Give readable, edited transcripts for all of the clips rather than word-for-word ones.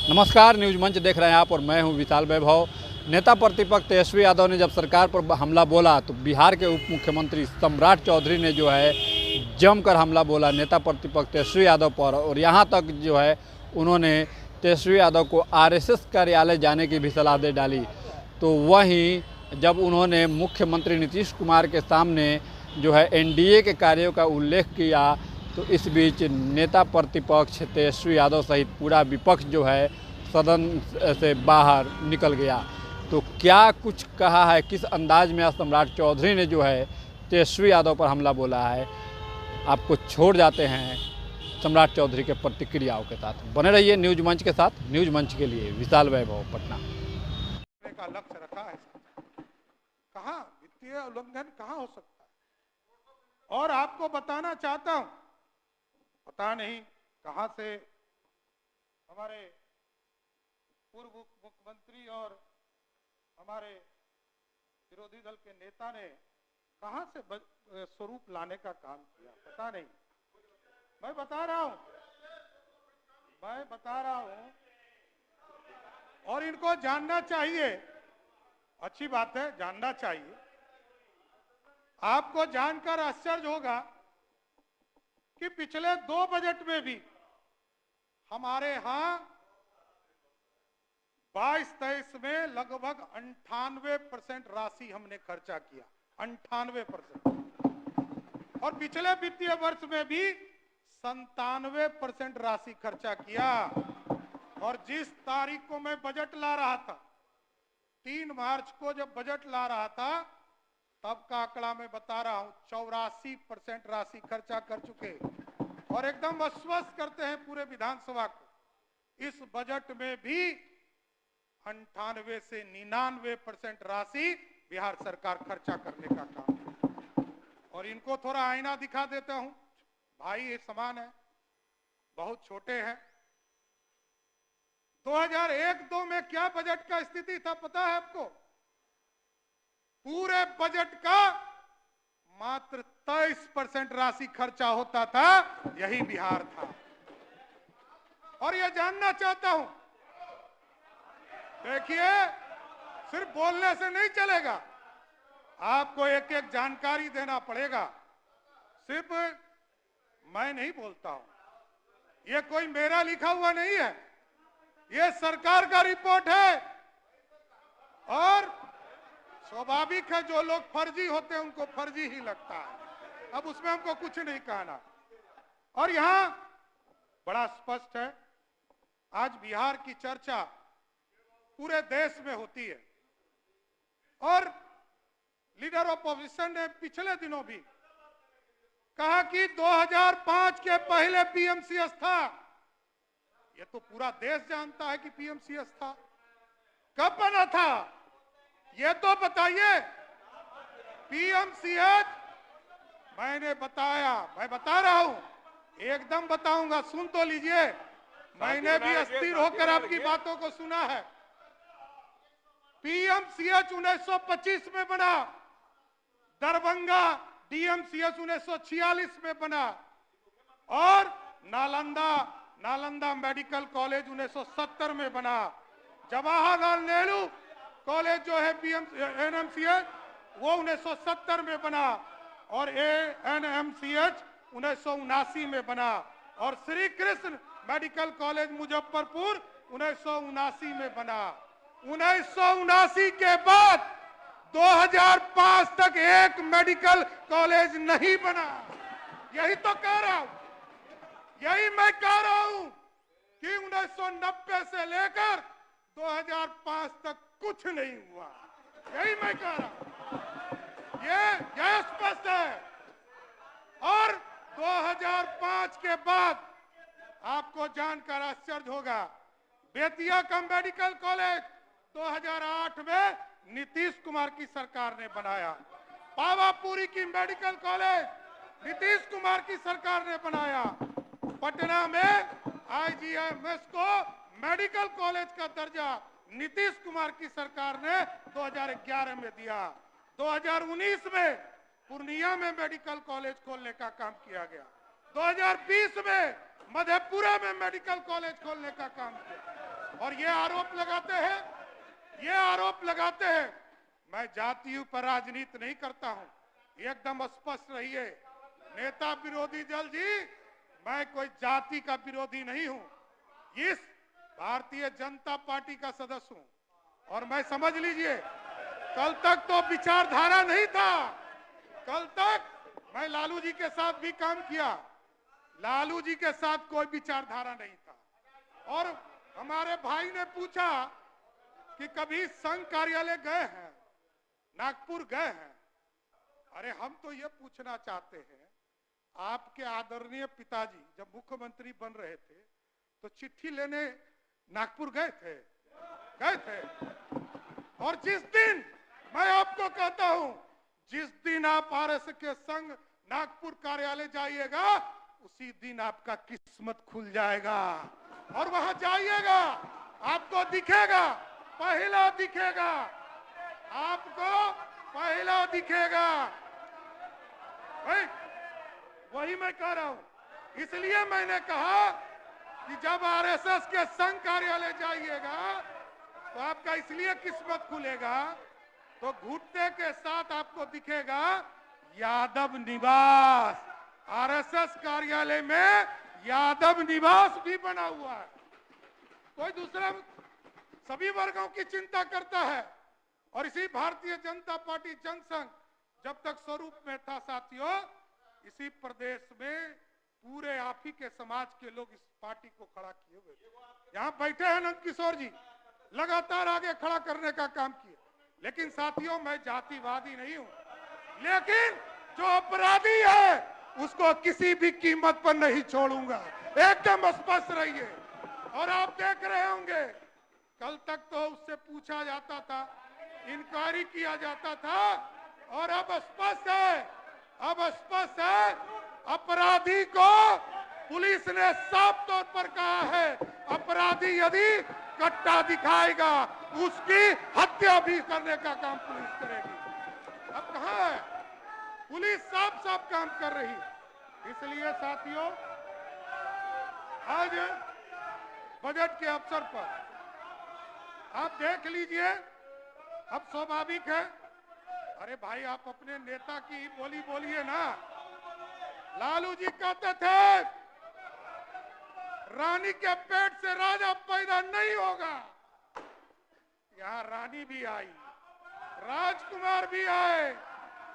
नमस्कार, न्यूज मंच देख रहे हैं आप और मैं हूं विशाल वैभव। नेता प्रतिपक्ष तेजस्वी यादव ने जब सरकार पर हमला बोला तो बिहार के उप मुख्यमंत्री सम्राट चौधरी ने जो है जमकर हमला बोला नेता प्रतिपक्ष तेजस्वी यादव पर, और यहां तक जो है उन्होंने तेजस्वी यादव को आरएसएस कार्यालय जाने की भी सलाह दे डाली। तो वहीं जब उन्होंने मुख्यमंत्री नीतीश कुमार के सामने जो है एनडीए के कार्यों का उल्लेख किया, तो इस बीच नेता प्रतिपक्ष तेजस्वी यादव सहित पूरा विपक्ष जो है सदन से बाहर निकल गया। तो क्या कुछ कहा है, किस अंदाज में सम्राट चौधरी ने जो है तेजस्वी यादव पर हमला बोला है, आपको छोड़ जाते हैं सम्राट चौधरी के प्रतिक्रियाओं के साथ। बने रहिए न्यूज मंच के साथ। न्यूज मंच के लिए विशाल वैभव, पटना। का लक्ष्य रखा है, कहाँ वित्तीय उल्लंघन कहाँ हो सकता है। और आपको बताना चाहता हूं, पता नहीं कहां से हमारे पूर्व मुख्यमंत्री और हमारे विरोधी दल के नेता ने कहां से स्वरूप लाने का काम किया, पता नहीं। मैं बता रहा हूं और इनको जानना चाहिए। अच्छी बात है, जानना चाहिए। आपको जानकर आश्चर्य होगा कि पिछले 2 बजट में भी हमारे यहां 22-23 में लगभग 98% राशि हमने खर्चा किया, 98%। और पिछले वित्तीय वर्ष में भी 97% राशि खर्चा किया। और जिस तारीख को मैं बजट ला रहा था, 3 मार्च को जब बजट ला रहा था, तब का आंकड़ा मैं बता रहा हूं, 84% राशि खर्चा कर चुके और एकदम आश्वस्त करते हैं पूरे विधानसभा को। इस बजट में भी 98 से 99% राशि बिहार सरकार खर्चा करने का काम। और इनको थोड़ा आईना दिखा देता हूं, भाई ये समान है, बहुत छोटे हैं। 2001-2 में क्या बजट का स्थिति था पता है आपको? पूरे बजट का मात्र 23% राशि खर्चा होता था, यही बिहार था। और यह जानना चाहता हूं, देखिए सिर्फ बोलने से नहीं चलेगा, आपको एक एक जानकारी देना पड़ेगा। सिर्फ मैं नहीं बोलता हूं, यह कोई मेरा लिखा हुआ नहीं है, यह सरकार का रिपोर्ट है। और स्वाभाविक है, जो लोग फर्जी होते हैं उनको फर्जी ही लगता है, अब उसमें हमको कुछ नहीं कहना। और यहां बड़ा स्पष्ट है, आज बिहार की चर्चा पूरे देश में होती है। और लीडर ऑफ ऑपोजिशन ने पिछले दिनों भी कहा कि 2005 के पहले पीएमसीएस था। ये तो पूरा देश जानता है कि पीएमसीएस था। कब बना था ये तो बताइए। पीएमसीएच मैंने बताया, मैं बता रहा हूं, एकदम बताऊंगा, सुन तो लीजिए। मैंने भी अस्थिर होकर आपकी बातों को सुना है। पीएमसीएच 1925 में बना, दरभंगा डीएमसीएच 1946 में बना, और नालंदा मेडिकल कॉलेज 1970 में बना। जवाहरलाल नेहरू कॉलेज जो है एनएमसीएच वो 1970 में बना, और एएनएमसीएच 1979 में बना, और श्री कृष्ण मेडिकल कॉलेज मुजफ्फरपुर 1979 में बना। 1979 के बाद 2005 तक एक मेडिकल कॉलेज नहीं बना। यही तो कह रहा हूं, यही मैं कह रहा हूं कि 1990 से लेकर 2005 तक कुछ नहीं हुआ। यही मैं कह रहा हूं, ये स्पष्ट है। और 2005 के बाद आपको जानकर आश्चर्य होगा, बेतिया का मेडिकल कॉलेज 2008 में नीतीश कुमार की सरकार ने बनाया। पावापुरी की मेडिकल कॉलेज नीतीश कुमार की सरकार ने बनाया। पटना में आईजीएमएस को मेडिकल कॉलेज का दर्जा नीतीश कुमार की सरकार ने 2011 में दिया। 2019 में पूर्णिया में मेडिकल कॉलेज खोलने का काम किया गया। 2020 में मधेपुरा में मेडिकल कॉलेज खोलने का काम किया। और ये आरोप लगाते हैं मैं जातियों पर राजनीति नहीं करता हूं। एकदम स्पष्ट रहिए नेता विरोधी दल जी, मैं कोई जाति का विरोधी नहीं हूं। इस भारतीय जनता पार्टी का सदस्य हूं। और मैं समझ लीजिए, कल तक तो विचारधारा नहीं था। कल तक मैं लालू जी के साथ भी काम किया, लालू जी के साथ कोई विचारधारा नहीं था। और हमारे भाई ने पूछा कि कभी संघ कार्यालय गए हैं, नागपुर गए हैं। अरे हम तो ये पूछना चाहते हैं, आपके आदरणीय पिताजी जब मुख्यमंत्री बन रहे थे तो चिट्ठी लेने नागपुर गए थे? और जिस दिन, मैं आपको कहता हूं, जिस दिन आप आरएसएस के संघ नागपुर कार्यालय जाइएगा उसी दिन आपका किस्मत खुल जाएगा। और वहां जाइएगा, आपको दिखेगा, पहला दिखेगा, आपको पहला दिखेगा। वही मैं कह रहा हूं। इसलिए मैंने कहा कि जब आरएसएस के संघ कार्यालय जाइएगा तो आपका इसलिए किस्मत खुलेगा, तो घुटने के साथ आपको दिखेगा यादव निवास। आरएसएस कार्यालय में यादव निवास भी बना हुआ है। कोई दूसरा सभी वर्गों की चिंता करता है। और इसी भारतीय जनता पार्टी जनसंघ जब तक स्वरूप में था साथियों, इसी प्रदेश में पूरे आप ही के समाज के लोग इस पार्टी को खड़ा किए हुए थे। यहाँ बैठे हैं नंद किशोर जी, लगातार आगे खड़ा करने का काम किए। लेकिन साथियों, मैं जातिवादी नहीं हूं, लेकिन जो अपराधी है उसको किसी भी कीमत पर नहीं छोड़ूंगा। एकदम स्पष्ट रहिए। और आप देख रहे होंगे, कल तक तो उससे पूछा जाता था, इंक्वायरी किया जाता था, और अब स्पष्ट है, अपराधी को पुलिस ने साफ तौर पर कहा है, अपराधी यदि कट्टा दिखाएगा उसकी हत्या भी करने का काम पुलिस करेगी। अब कहां है पुलिस? साफ काम कर रही है। इसलिए साथियों, आज बजट के अवसर पर आप देख लीजिए, अब स्वाभाविक है, अरे भाई आप अपने नेता की बोली बोलिए ना। लालू जी कहते थे रानी के पेट से राजा पैदा नहीं होगा। यहां रानी भी आई, राजकुमार भी आए,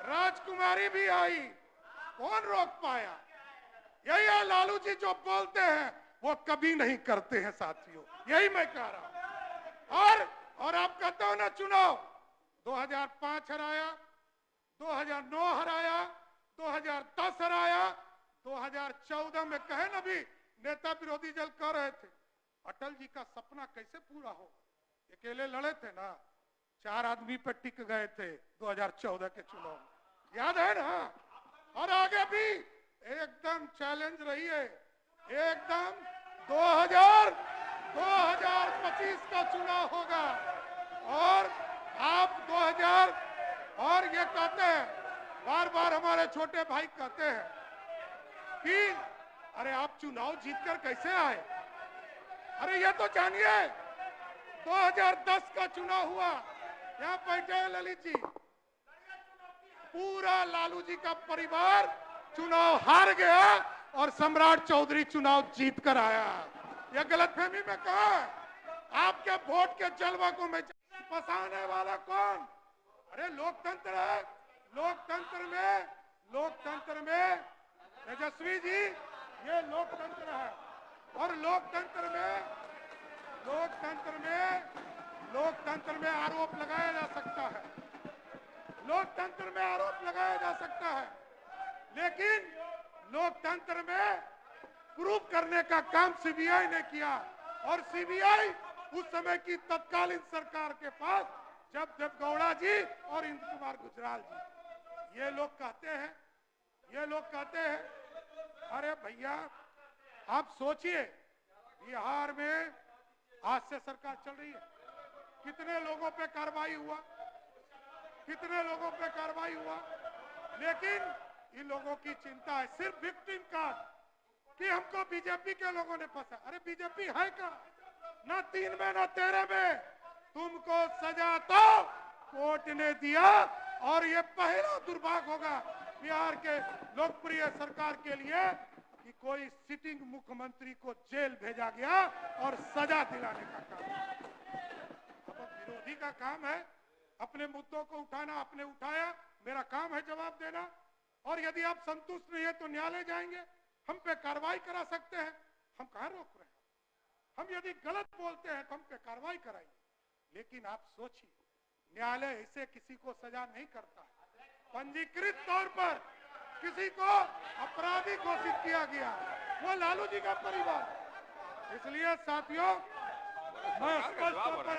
राजकुमारी भी आई, कौन रोक पाया? यही है लालू जी, जो बोलते हैं वो कभी नहीं करते हैं साथियों। यही मैं कह रहा हूं। और आप कहते हो ना, चुनाव 2005 हराया, 2009 हराया, 2010 हराया, 2014 में कहे ना भी नेता विरोधी दल कह रहे थे अटल जी का सपना कैसे पूरा हो। अकेले लड़े थे ना, 4 आदमी पर टिक गए थे 2014 के चुनाव में, याद है ना। और आगे भी एकदम चैलेंज रही है, एकदम 2025 का चुनाव होगा। और आप 2000, और ये कहते हैं, बार बार हमारे छोटे भाई कहते हैं कि अरे आप चुनाव जीतकर कैसे आए। अरे ये तो जानिए, 2010 का चुनाव हुआ, यहाँ बैठे हैं ललित जी, पूरा लालू जी का परिवार चुनाव हार गया और सम्राट चौधरी चुनाव जीत कर आया। यह गलतफहमी में कहा है, आपके वोट के जलवा को मैं फंसाने वाला कौन? अरे लोकतंत्र है, लोकतंत्र में तेजस्वी जी, ये लोकतंत्र है। और लोकतंत्र में आरोप लगाया जा सकता है, लेकिन लोकतंत्र में प्रूफ करने का काम सीबीआई ने किया। और सीबीआई उस समय की तत्कालीन सरकार के पास, जब देवगौड़ा जी और इंदु कुमार गुजराल जी, ये लोग कहते हैं अरे भैया आप सोचिए, बिहार में आज से सरकार चल रही है, कितने लोगों पे कार्रवाई हुआ, लेकिन इन लोगों की चिंता है सिर्फ विक्टिम कार्ड कि हमको बीजेपी के लोगों ने फंसा। अरे बीजेपी है क्या? न 3 में न 13 में, तुमको सजा तो कोर्ट ने दिया। और ये पहला दुर्भाग्य होगा बिहार के लोकप्रिय सरकार के लिए कि कोई सिटिंग मुख्यमंत्री को जेल भेजा गया और सजा दिलाने का काम। अब विरोधी का काम है अपने मुद्दों को उठाना, आपने उठाया, मेरा काम है जवाब देना। और यदि आप संतुष्ट नहीं है तो न्यायालय जाएंगे, हम पे कार्रवाई करा सकते हैं, हम कहां रोक रहे हैं। हम यदि गलत बोलते हैं तो हम पे कार्रवाई कराएंगे, लेकिन आप सोचिए न्यायालय ऐसे किसी को सजा नहीं करता। पंजीकृत तौर पर किसी को अपराधी घोषित किया गया, वो लालू जी का परिवार। इसलिए साथियों, मैं स्पष्ट तौर पर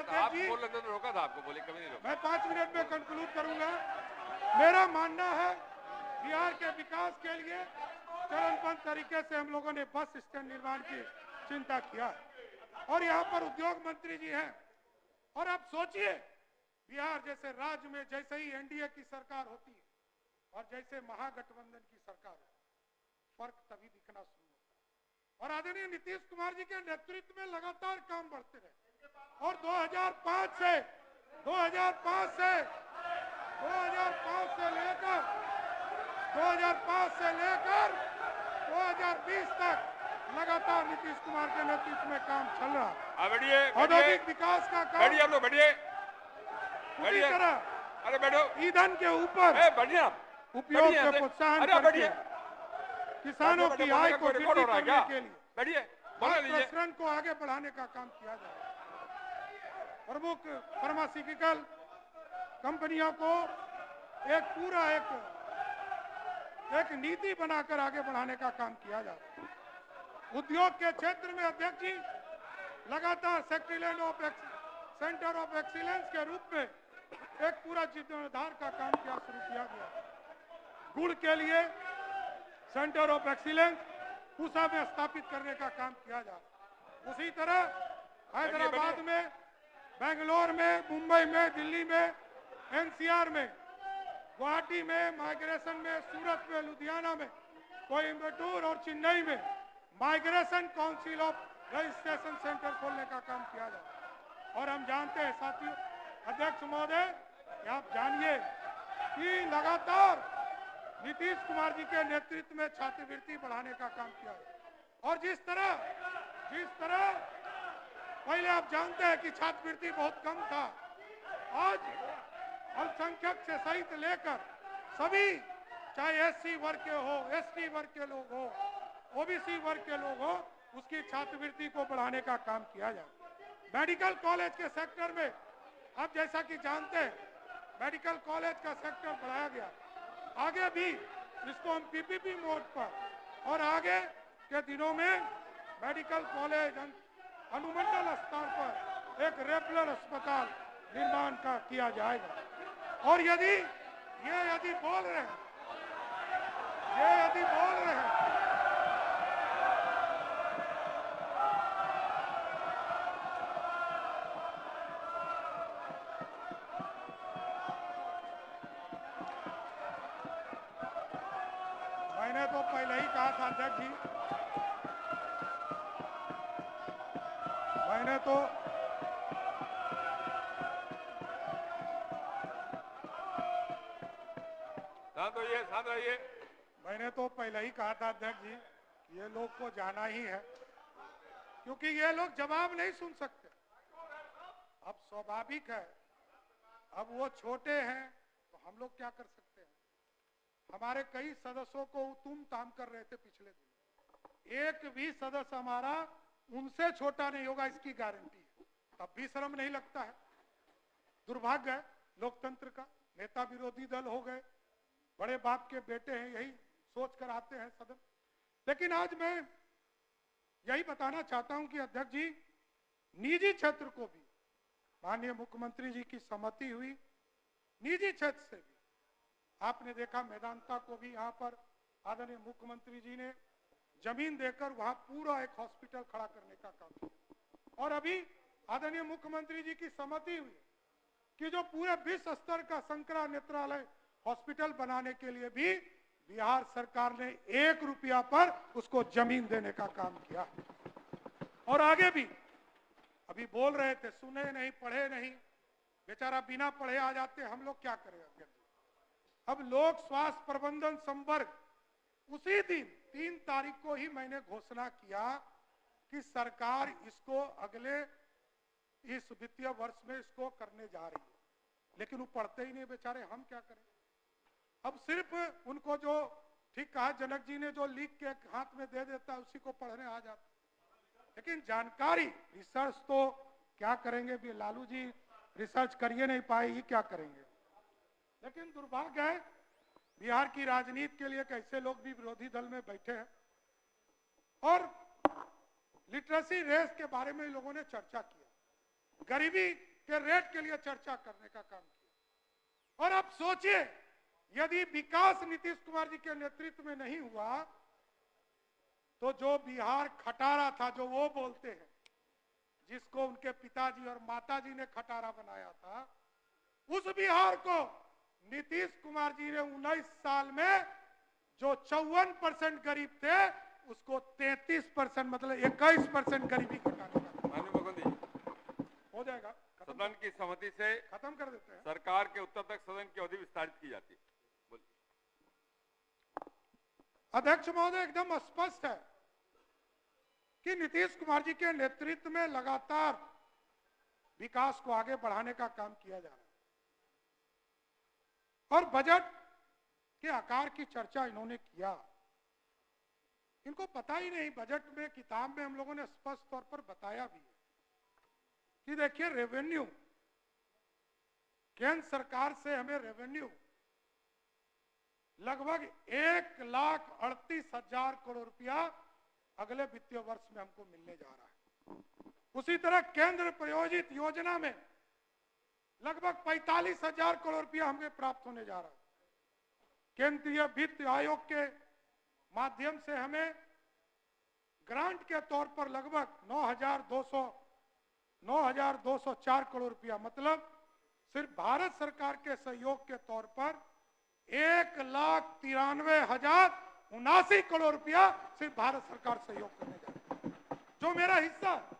रोका था आपको, बोले कभी नहीं रोका। मैं 5 मिनट में कंक्लूड करूंगा। मेरा मानना है बिहार के विकास के लिए चरणबद्ध तरीके से हम लोगों ने बस स्टैंड निर्माण की चिंता किया और यहाँ पर उद्योग मंत्री जी हैं। और आप सोचिए बिहार जैसे राज्य में जैसे ही एनडीए की सरकार होती है और जैसे महागठबंधन की सरकार है, फर्क तभी दिखना शुरू होता है। और आदरणीय नीतीश कुमार जी के नेतृत्व में लगातार काम बढ़ते रहे और 2005 से लेकर 2020 तक लगातार नीतीश कुमार के नेतृत्व में काम चल रहा। औद्योगिक विकास का काम पूरी तरह अरे बैठो, ईंधन के ऊपर बढ़िया उपयोग के प्रोत्साहन करके किसानों की आय को वृद्धि करने के लिए प्रसरण को आगे बढ़ाने का काम किया जाए। प्रमुख फार्मास्यूटिकल कंपनियों को एक नीति बनाकर आगे बढ़ाने का काम किया जाए। उद्योग के क्षेत्र में अध्यक्ष जी लगातार सेंटर ऑफ एक्सीलेंस के रूप में एक पूरा जीर्णोद्धार का काम शुरू किया गया। गुड़ के लिए सेंटर ऑफ एक्सीलेंस पूसा में स्थापित करने का काम किया जा रहा। उसी तरह हैदराबाद में, बेंगलोर में, मुंबई में, दिल्ली में, एनसीआर में, गुवाहाटी में, माइग्रेशन में, सूरत में, लुधियाना में, कोयम्बटूर और चेन्नई में migration council of registration centre खोलने का काम किया जा रहा। और हम जानते हैं साथियों, अध्यक्ष महोदय, आप जानिए कि लगातार नीतीश कुमार जी के नेतृत्व में छात्रवृत्ति बढ़ाने का काम किया है। और जिस तरह पहले आप जानते हैं कि छात्रवृत्ति बहुत कम था, आज अल्पसंख्यक से सहित लेकर सभी, चाहे एससी वर्ग के हो, एसटी वर्ग के लोग हो, ओबीसी वर्ग के लोग हो, उसकी छात्रवृत्ति को बढ़ाने का काम किया जाए। मेडिकल कॉलेज के सेक्टर में आप जैसा कि जानते हैं मेडिकल कॉलेज का सेक्टर बढ़ाया गया। आगे भी इसको हम पीपीपी मोड पर और आगे के दिनों में मेडिकल कॉलेज अनुमंडल स्तर पर एक रेफरल अस्पताल निर्माण का किया जाएगा। और यदि बोल रहे हैं मैंने तो पहले ही कहा था अध्यक्ष जी, मैंने तो पहले ही कहा था अध्यक्ष जी, ये लोग को जाना ही है क्योंकि ये लोग जवाब नहीं सुन सकते। अब स्वाभाविक है, अब वो छोटे हैं तो हम लोग क्या कर सकते हैं। हमारे कई सदस्यों को तुम ताम कर रहे थे पिछले दिन, एक भी सदस्य हमारा उनसे छोटा नहीं होगा इसकी गारंटी है। तब भी शर्म नहीं लगता है। दुर्भाग्य है लोकतंत्र का, नेता विरोधी दल हो गए, बड़े बाप के बेटे हैं, यही सोच कर आते हैं सदन। लेकिन आज मैं यही बताना चाहता हूं कि अध्यक्ष जी, निजी क्षेत्र को भी माननीय मुख्यमंत्री जी की सहमति हुई, निजी क्षेत्र से भी आपने देखा मैदानता को भी यहाँ पर आदरणीय मुख्यमंत्री जी ने जमीन देकर वहां पूरा एक हॉस्पिटल खड़ा करने का काम किया। और अभी आदरणीय मुख्यमंत्री जी की सहमति हुई कि जो पूरे विश्व स्तर का संकरा नेत्रालय हॉस्पिटल बनाने के लिए भी बिहार सरकार ने 1 रुपया पर उसको जमीन देने का काम किया। और आगे भी अभी बोल रहे थे, सुने नहीं पढ़े नहीं, बेचारा बिना पढ़े आ जाते, हम लोग क्या करें अध्यक्ष जी। अब लोक स्वास्थ्य प्रबंधन संवर्ग उसी दिन 3 तारीख को ही मैंने घोषणा किया कि सरकार इसको अगले इस वित्तीय वर्ष में इसको करने जा रही है, लेकिन वो पढ़ते ही नहीं बेचारे, हम क्या करें। अब सिर्फ उनको जो ठीक कहा जनक जी ने, जो लिख के हाथ में दे देता है उसी को पढ़ने आ जाता, लेकिन जानकारी रिसर्च तो क्या करेंगे भी, लालू जी रिसर्च करिए नहीं पाए, ये क्या करेंगे। लेकिन दुर्भाग्य है बिहार की राजनीति के लिए कैसे लोग भी विरोधी दल में बैठे हैं और लिटरेसी रेस के बारे में लोगों ने चर्चा किया, गरीबी के रेट के लिए चर्चा करने का काम किया। और अब सोचिए यदि विकास नीतीश कुमार जी के नेतृत्व में नहीं हुआ तो जो बिहार खटारा था, जो वो बोलते हैं, जिसको उनके पिताजी और माताजी ने खटारा बनाया था, उस बिहार को नीतीश कुमार जी ने 19 साल में जो 54% गरीब थे उसको 33% मतलब 21% गरीबी घटाने का माननीय मुख्यमंत्री जी, हो जाएगा। सदन की सहमति से खत्म कर देते हैं। सरकार के उत्तर तक सदन की अवधि विस्तारित की जाती है। बोलिए। अध्यक्ष महोदय, एकदम स्पष्ट है कि नीतीश कुमार जी के नेतृत्व में लगातार विकास को आगे बढ़ाने का काम किया जा रहा है और बजट के आकार की चर्चा इन्होंने किया। इनको पता ही नहीं, बजट में किताब में हम लोगों ने स्पष्ट तौर पर बताया भी है कि देखिए रेवेन्यू, केंद्र सरकार से हमें रेवेन्यू लगभग 1,38,000 करोड़ रुपया अगले वित्तीय वर्ष में हमको मिलने जा रहा है। उसी तरह केंद्र प्रायोजित योजना में लगभग 45,000 करोड़ रुपया हमें प्राप्त होने जा रहा है। केंद्रीय वित्त आयोग के माध्यम से हमें ग्रांट के तौर पर लगभग 9,204 करोड़ रुपया, मतलब सिर्फ भारत सरकार के सहयोग के तौर पर 1,93,079 करोड़ रुपया सिर्फ भारत सरकार सहयोग करने जा रही है, जो मेरा हिस्सा है।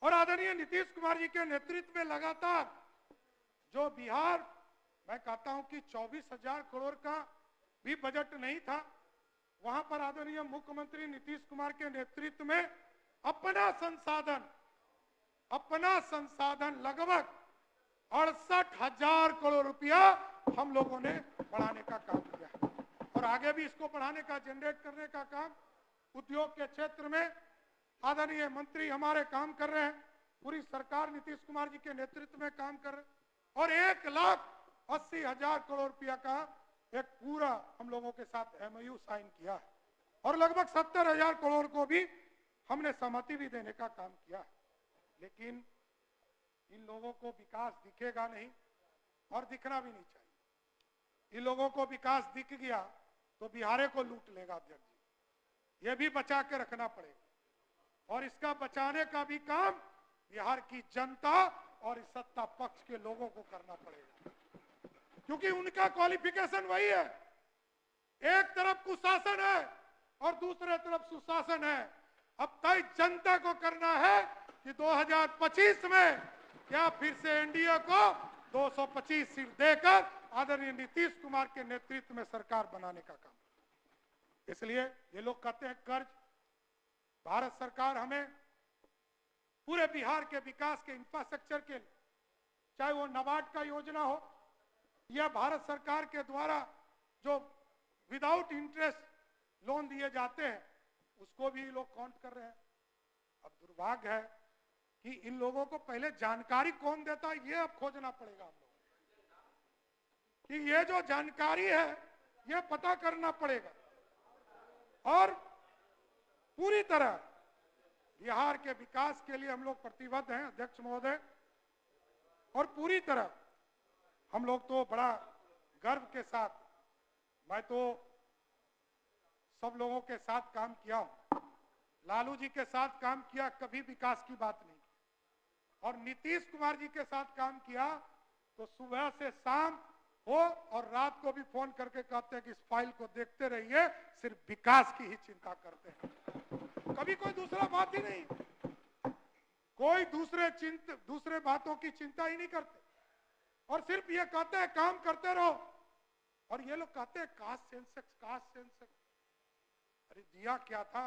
और आदरणीय नीतीश कुमार जी के नेतृत्व में लगातार जो बिहार, मैं कहता हूं कि 24,000 करोड़ का भी बजट नहीं था, वहां पर आदरणीय मुख्यमंत्री नीतीश कुमार के नेतृत्व में अपना संसाधन लगभग 68,000 करोड़ रुपया हम लोगों ने बढ़ाने का काम किया और आगे भी इसको बढ़ाने का, जनरेट करने का काम उद्योग के क्षेत्र में आदरणीय मंत्री हमारे काम कर रहे हैं, पूरी सरकार नीतीश कुमार जी के नेतृत्व में काम कर रहे हैं और 1,80,000 करोड़ रुपया का एक पूरा हम लोगों के साथ MOU साइन किया है और लगभग 70,000 करोड़ को भी हमने सहमति भी देने का काम किया है। लेकिन इन लोगों को विकास दिखेगा नहीं और दिखना भी नहीं चाहिए। इन लोगों को विकास दिख गया तो बिहार को लूट लेगा अध्यक्ष जी, ये भी बचा के रखना पड़ेगा और इसका बचाने का भी काम बिहार की जनता और इस सत्ता पक्ष के लोगों को करना पड़ेगा, क्योंकि उनका क्वालिफिकेशन वही है। एक तरफ कुशासन है और दूसरे तरफ सुशासन है। अब तय जनता को करना है कि 2025 में क्या फिर से एनडीए को 225 सीट देकर आदरणीय नीतीश कुमार के नेतृत्व में सरकार बनाने का काम। इसलिए ये लोग कहते हैं कर्ज, भारत सरकार हमें पूरे बिहार के विकास के इंफ्रास्ट्रक्चर के, चाहे वो नाबार्ड का योजना हो या भारत सरकार के द्वारा जो विदाउट इंटरेस्ट लोन दिए जाते हैं, उसको भी लोग काउंट कर रहे हैं। अब दुर्भाग्य है कि इन लोगों को पहले जानकारी कौन देता है, ये अब खोजना पड़ेगा हम लोग कि ये जो जानकारी है ये पता करना पड़ेगा और पूरी तरह बिहार के विकास के लिए हम लोग प्रतिबद्ध हैं अध्यक्ष महोदय। और पूरी तरह हम लोग तो बड़ा गर्व के साथ, मैं तो सब लोगों के साथ काम किया हूं, लालू जी के साथ काम किया, कभी विकास की बात नहीं, और नीतीश कुमार जी के साथ काम किया तो सुबह से शाम हो और रात को भी फोन करके कहते हैं कि इस फाइल को देखते रहिए, सिर्फ विकास की ही चिंता करते हैं, कभी कोई दूसरा बात ही नहीं। कोई दूसरे बातों की चिंता ही नहीं करते और सिर्फ ये कहते हैं काम करते रहो। और ये लोग कहते हैं कास्ट सेंसस। अरे दिया क्या था?